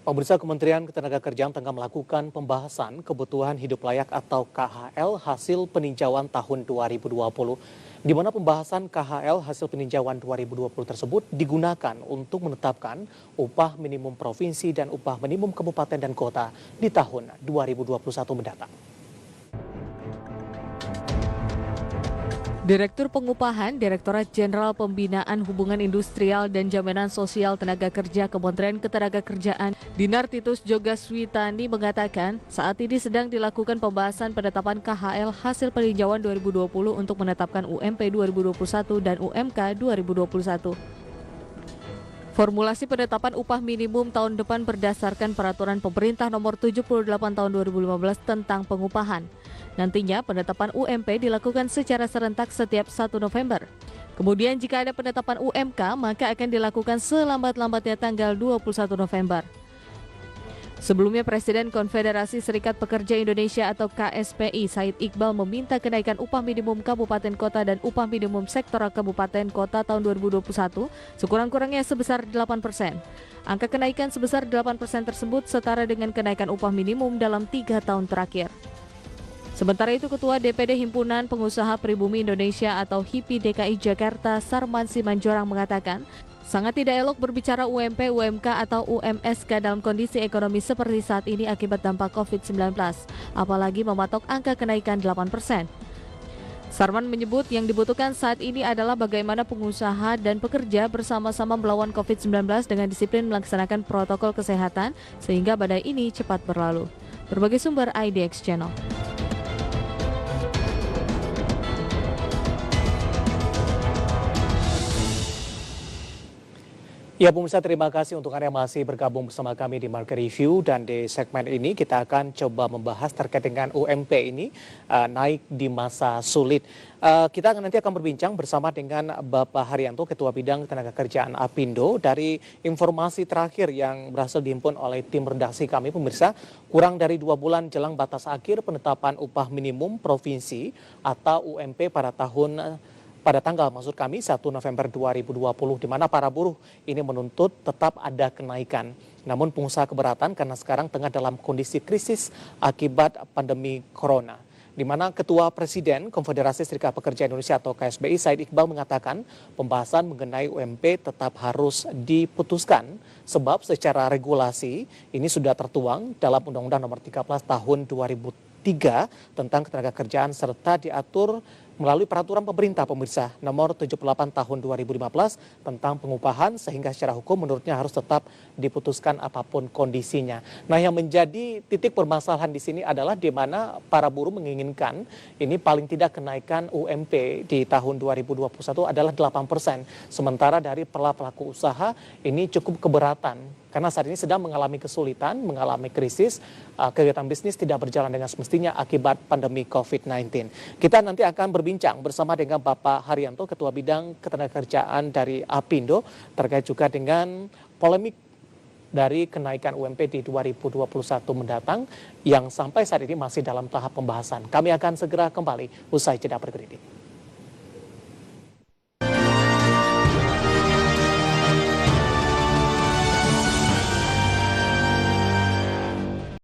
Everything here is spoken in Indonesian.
Pemirsa Kementerian Ketenagakerjaan tengah melakukan pembahasan kebutuhan hidup layak atau KHL hasil peninjauan tahun 2020, di mana pembahasan KHL hasil peninjauan 2020 tersebut digunakan untuk menetapkan upah minimum provinsi dan upah minimum kabupaten dan kota di tahun 2021 mendatang. Direktur Pengupahan, Direktorat Jenderal Pembinaan Hubungan Industrial dan Jaminan Sosial Tenaga Kerja Kementerian Ketenagakerjaan, Dinar Titus Jogaswitani mengatakan, saat ini sedang dilakukan pembahasan penetapan KHL hasil peninjauan 2020 untuk menetapkan UMP 2021 dan UMK 2021. Formulasi penetapan upah minimum tahun depan berdasarkan Peraturan Pemerintah Nomor 78 Tahun 2015 tentang pengupahan. Nantinya penetapan UMP dilakukan secara serentak setiap 1 November. Kemudian jika ada penetapan UMK, maka akan dilakukan selambat-lambatnya tanggal 21 November. Sebelumnya Presiden Konfederasi Serikat Pekerja Indonesia atau KSPI Said Iqbal meminta kenaikan upah minimum kabupaten kota dan upah minimum sektoral kabupaten kota tahun 2021 sekurang-kurangnya sebesar 8%. Angka kenaikan sebesar 8% tersebut setara dengan kenaikan upah minimum dalam 3 tahun terakhir. Sementara itu, Ketua DPD Himpunan Pengusaha Pribumi Indonesia atau HIPI DKI Jakarta, Sarman Simanjorang mengatakan, sangat tidak elok berbicara UMP, UMK atau UMSK dalam kondisi ekonomi seperti saat ini akibat dampak COVID-19, apalagi mematok angka kenaikan 8%. Sarman menyebut yang dibutuhkan saat ini adalah bagaimana pengusaha dan pekerja bersama-sama melawan COVID-19 dengan disiplin melaksanakan protokol kesehatan sehingga badai ini cepat berlalu. Berbagai sumber IDX Channel. Ya pemirsa, terima kasih untuk Anda yang masih bergabung bersama kami di Market Review, dan di segmen ini kita akan coba membahas terkait dengan UMP ini naik di masa sulit. Kita nanti akan berbincang bersama dengan Bapak Haryanto, Ketua Bidang Ketenagakerjaan Apindo. Dari informasi terakhir yang berhasil dihimpun oleh tim redaksi kami pemirsa, kurang dari 2 bulan jelang batas akhir penetapan upah minimum provinsi atau UMP pada tanggal 1 November 2020, di mana para buruh ini menuntut tetap ada kenaikan. Namun pengusaha keberatan karena sekarang tengah dalam kondisi krisis akibat pandemi corona. Di mana Ketua Presiden Konfederasi Serikat Pekerja Indonesia atau KSBI Said Iqbal mengatakan pembahasan mengenai UMP tetap harus diputuskan sebab secara regulasi ini sudah tertuang dalam Undang-Undang Nomor 13 Tahun 2003 tentang ketenagakerjaan serta diatur melalui peraturan pemerintah pemirsa nomor 78 tahun 2015 tentang pengupahan, sehingga secara hukum menurutnya harus tetap diputuskan apapun kondisinya. Nah, yang menjadi titik permasalahan di sini adalah di mana para buruh menginginkan ini paling tidak kenaikan UMP di tahun 2021 adalah 8%. Sementara dari pelaku usaha ini cukup keberatan karena saat ini sedang mengalami kesulitan, mengalami krisis, kegiatan bisnis tidak berjalan dengan semestinya akibat pandemi COVID-19. Kita nanti akan berbincang bersama dengan Bapak Haryanto, Ketua Bidang Ketenagakerjaan dari Apindo, terkait juga dengan polemik dari kenaikan UMP di 2021 mendatang yang sampai saat ini masih dalam tahap pembahasan. Kami akan segera kembali usai jeda berikut ini.